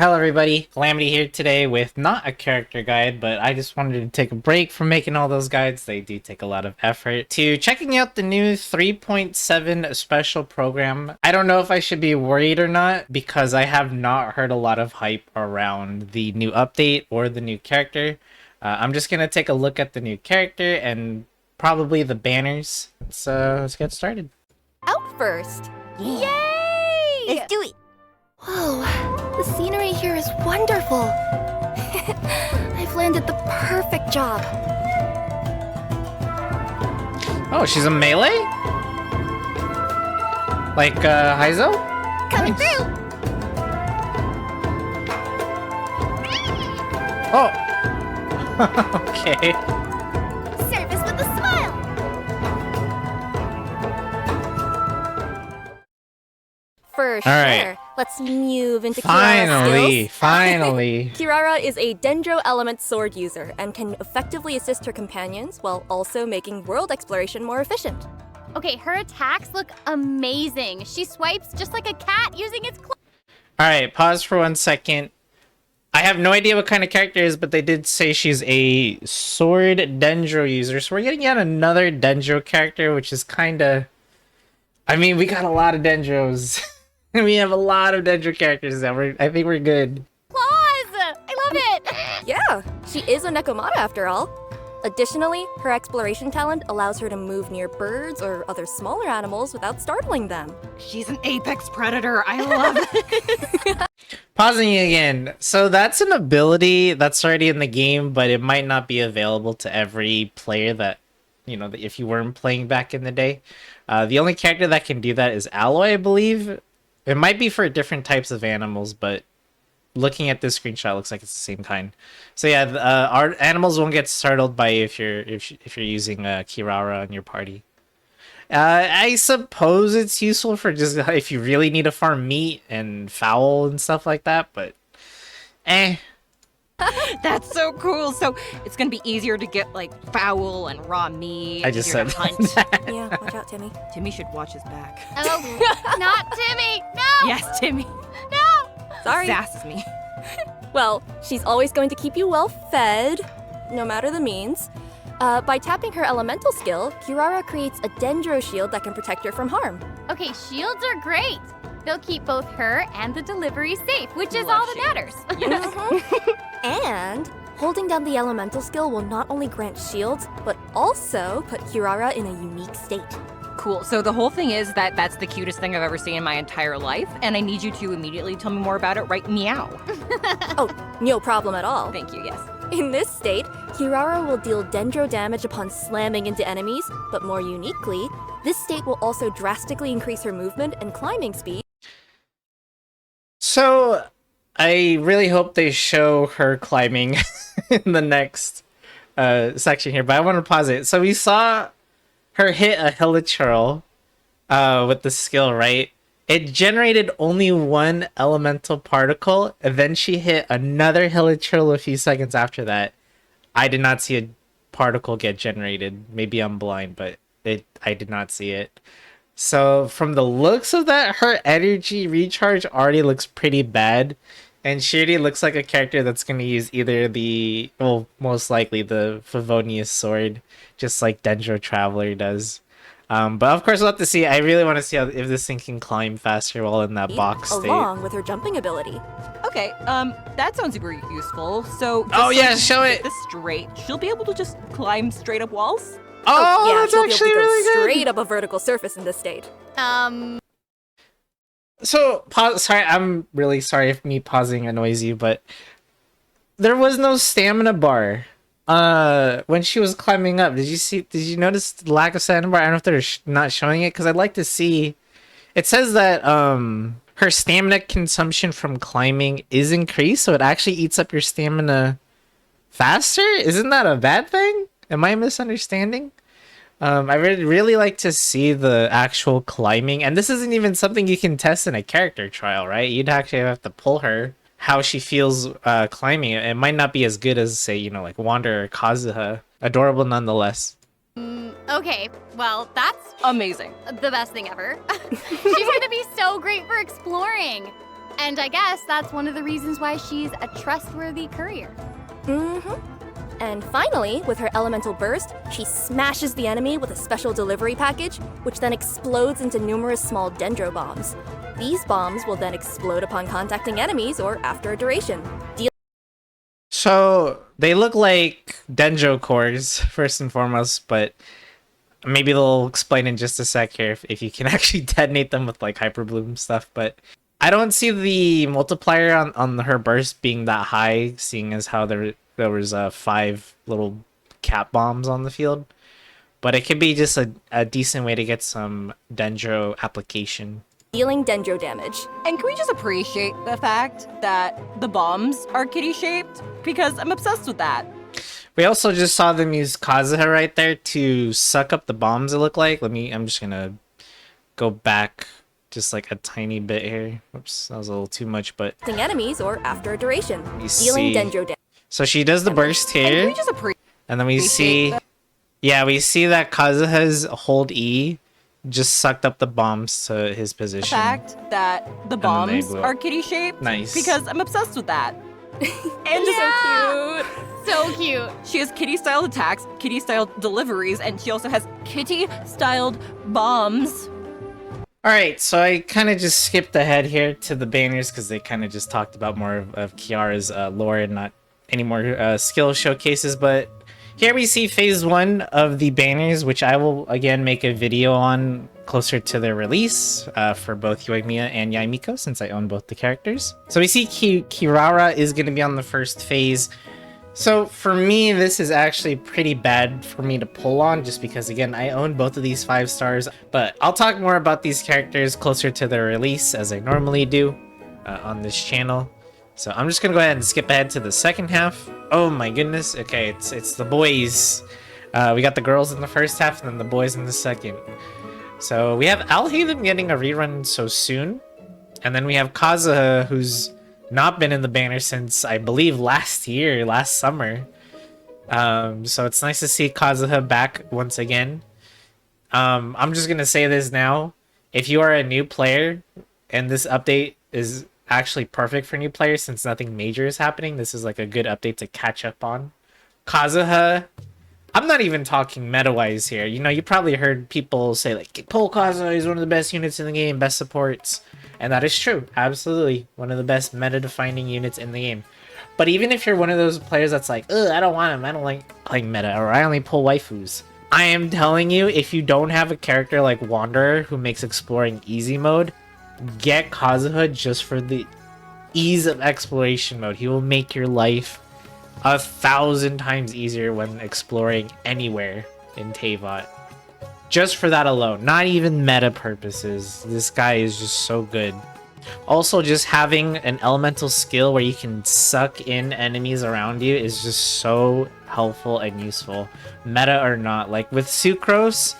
Hello everybody, Calamity here today with not a character guide, but I just wanted to take a break from making all those guides. They do take a lot of effort. To checking out the new 3.7 special program. I don't know if I should be worried or not because I have not heard a lot of hype around the new update or the new character. I'm just gonna take a look at the new character and probably the banners. Let's get started. Out first! Yay! Let's do it! Whoa, the scenery here is wonderful. I've landed the perfect job. Oh, she's a melee? Like, Haizo? Coming Nice. through! Oh! Okay. Service with a smile! For All right. sure. Let's move into Finally! Kirara's skills. Finally! Kirara is a Dendro element sword user and can effectively assist her companions while also making world exploration more efficient. Okay, her attacks look amazing. She swipes just like a cat using its claws. Alright, pause for 1 second. I have no idea what kind of character it is, but they did say she's a sword Dendro user. So we're getting yet another Dendro character, which is kinda... I mean, we got a lot of Dendros. We have a lot of Dendro characters that I think we're good. I love it. Yeah, she is a Nekomata after all. Additionally, her exploration talent allows her to move near birds or other smaller animals without startling them. She's an apex predator. I love it. Pausing again. So that's an ability that's already in the game, but it might not be available to every player that, you know, if you weren't playing back in the day. The only character that can do that is Alloy, I believe. It might be for different types of animals, but looking at this screenshot, it looks like it's the same kind. So yeah, our animals won't get startled by if you're using Kirara in your party. I suppose it's useful for just if you really need to farm meat and fowl and stuff like that, but That's so cool. So it's gonna be easier to get like fowl and raw meat. I just easier said to hunt. that. Yeah, watch out, Timmy. Timmy should watch his back. Oh, not Timmy. No. Yes, Timmy. No. Sorry. Sasses me. Well, she's always going to keep you well fed, no matter the means. By tapping her elemental skill, Kirara creates a Dendro shield that can protect her from harm. Okay, shields are great. They'll keep both her and the delivery safe, which is Love all that matters. And holding down the elemental skill will not only grant shields, but also put Kirara in a unique state. Cool. So the whole thing is that that's the cutest thing I've ever seen in my entire life, and I need you to immediately tell me more about it. Right? Meow. Oh, no problem at all. Thank you. Yes. In this state, Kirara will deal Dendro damage upon slamming into enemies, but more uniquely, this state will also drastically increase her movement and climbing speed. So I really hope they show her climbing in the next section here, but I want to pause it. So we saw her hit a hilichurl with the skill, right? It generated only one elemental particle, and then she hit another hilichurl a few seconds after that. I did not see a particle get generated. Maybe I'm blind, but I did not see it. So from the looks of that, her energy recharge already looks pretty bad. And she already looks like a character that's going to use either most likely the Favonius sword, just like Dendro Traveler does. But of course we'll have to see. I really want to see if this thing can climb faster while in that box state. Along with her jumping ability. Okay. That sounds super useful. So. Oh just yeah, to show get it. this straight. She'll be able to just climb straight up walls. Oh, yeah, that's she'll be able actually to go really good. straight up a vertical surface in this state. So, sorry, I'm really sorry if me pausing annoys you, but there was no stamina bar when she was climbing up. Did you notice the lack of stamina bar? I don't know if they're not showing it, because I'd like to see. It says that her stamina consumption from climbing is increased, so it actually eats up your stamina faster? Isn't that a bad thing? Am I misunderstanding? I really like to see the actual climbing, and this isn't even something you can test in a character trial, right? You'd actually have to pull her, how she feels climbing. It might not be as good as, say, you know, like Wander or Kazuha. Adorable nonetheless. Okay, well, that's Amazing. the best thing ever. She's gonna be so great for exploring. And I guess that's one of the reasons why she's a trustworthy courier. And finally, with her elemental burst, she smashes the enemy with a special delivery package, which then explodes into numerous small dendro bombs. These bombs will then explode upon contacting enemies or after a duration. So they look like dendro cores first and foremost, but maybe they'll explain in just a sec here if you can actually detonate them with like hyper bloom stuff. But I don't see the multiplier on her burst being that high, seeing as how there was 5 little cap bombs on the field. But it could be just a decent way to get some dendro application. Dealing dendro damage. And can we just appreciate the fact that the bombs are kitty-shaped? Because I'm obsessed with that. We also just saw them use Kazuha right there to suck up the bombs, it looked like. I'm just gonna go back just like a tiny bit here. Whoops, that was a little too much, but... Enemies or after a duration. You Dealing see. dendro damage. So she does the burst And can here, we just appreciate and then we see... Yeah, we see that Kazuha's hold E just sucked up the bombs to his the position. fact that the then they bombs blew up. are kitty-shaped? Nice. Because I'm obsessed with that. And Yeah! So cute. she has kitty-styled attacks, kitty-styled deliveries, and she also has kitty-styled bombs. Alright, so I kind of just skipped ahead here to the banners because they kind of just talked about more of Kiara's lore and not any more skill showcases, but here we see phase 1 of the banners, which I will again make a video on closer to their release for both Yomiya and Yae Miko, since I own both the characters. So we see Kirara is going to be on the first phase. So for me, this is actually pretty bad for me to pull on, just because again, I own both of these 5 stars, but I'll talk more about these characters closer to their release as I normally do on this channel. So I'm just gonna go ahead and skip ahead to the second half. Oh my goodness. Okay, it's the boys. We got the girls in the first half and then the boys in the second. So we have Haithem getting a rerun so soon. And then we have Kazuha, who's not been in the banner since, I believe, last summer. So it's nice to see Kazuha back once again. I'm just gonna say this now. If you are a new player and this update is actually perfect for new players since nothing major is happening, this is like a good update to catch up on. Kazuha, I'm not even talking meta-wise here. You know, you probably heard people say like, pull Kazuha, he's one of the best units in the game, best supports. And that is true. Absolutely. One of the best meta-defining units in the game. But even if you're one of those players that's like, ugh, I don't want him, I don't like playing meta, or I only pull waifus. I am telling you, if you don't have a character like Wanderer who makes exploring easy mode, get Kazuha just for the ease of exploration mode. He will make your life 1,000 times easier when exploring anywhere in Teyvat. Just for that alone, not even meta purposes. This guy is just so good. Also, just having an elemental skill where you can suck in enemies around you is just so helpful and useful, meta or not. Like with Sucrose,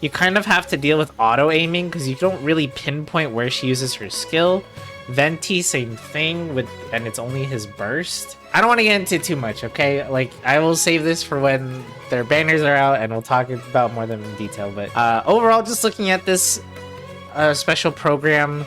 you kind of have to deal with auto-aiming because you don't really pinpoint where she uses her skill. Venti, same thing, and it's only his burst. I don't want to get into too much, okay? Like, I will save this for when their banners are out and we'll talk about more of them in detail. But overall, just looking at this special program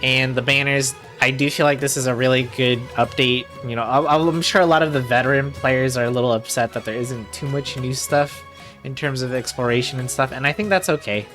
and the banners, I do feel like this is a really good update. You know, I'm sure a lot of the veteran players are a little upset that there isn't too much new stuff in terms of exploration and stuff, and I think that's okay.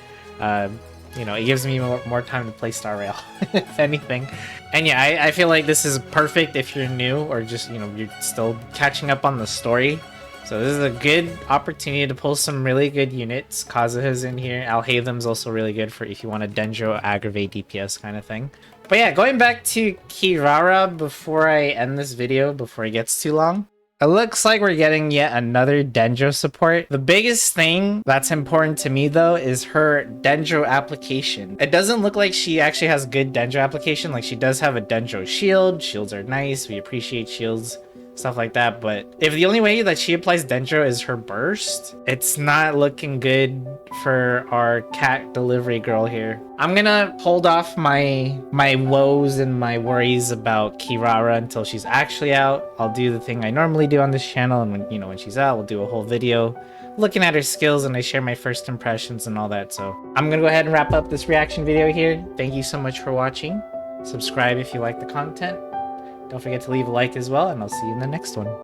You know, it gives me more time to play Star Rail, if anything. And yeah, I feel like this is perfect if you're new or just, you know, you're still catching up on the story. So this is a good opportunity to pull some really good units. Kazuha's in here. Haithem's also really good for if you want a Dendro aggravate DPS kind of thing. But yeah, going back to Kirara before I end this video, before it gets too long. It looks like we're getting yet another Dendro support. The biggest thing that's important to me though is her Dendro application. It doesn't look like she actually has good Dendro application. Like she does have a Dendro shield. Shields are nice. We appreciate shields, stuff like that. But if the only way that she applies Dendro is her burst, it's not looking good for our cat delivery girl here. I'm gonna hold off my woes and my worries about Kirara until she's actually out. I'll do the thing I normally do on this channel, and when she's out, we'll do a whole video looking at her skills and I share my first impressions and all that. So I'm gonna go ahead and wrap up this reaction video here. Thank you so much for watching. Subscribe if you like the content. Don't forget to leave a like as well, and I'll see you in the next one.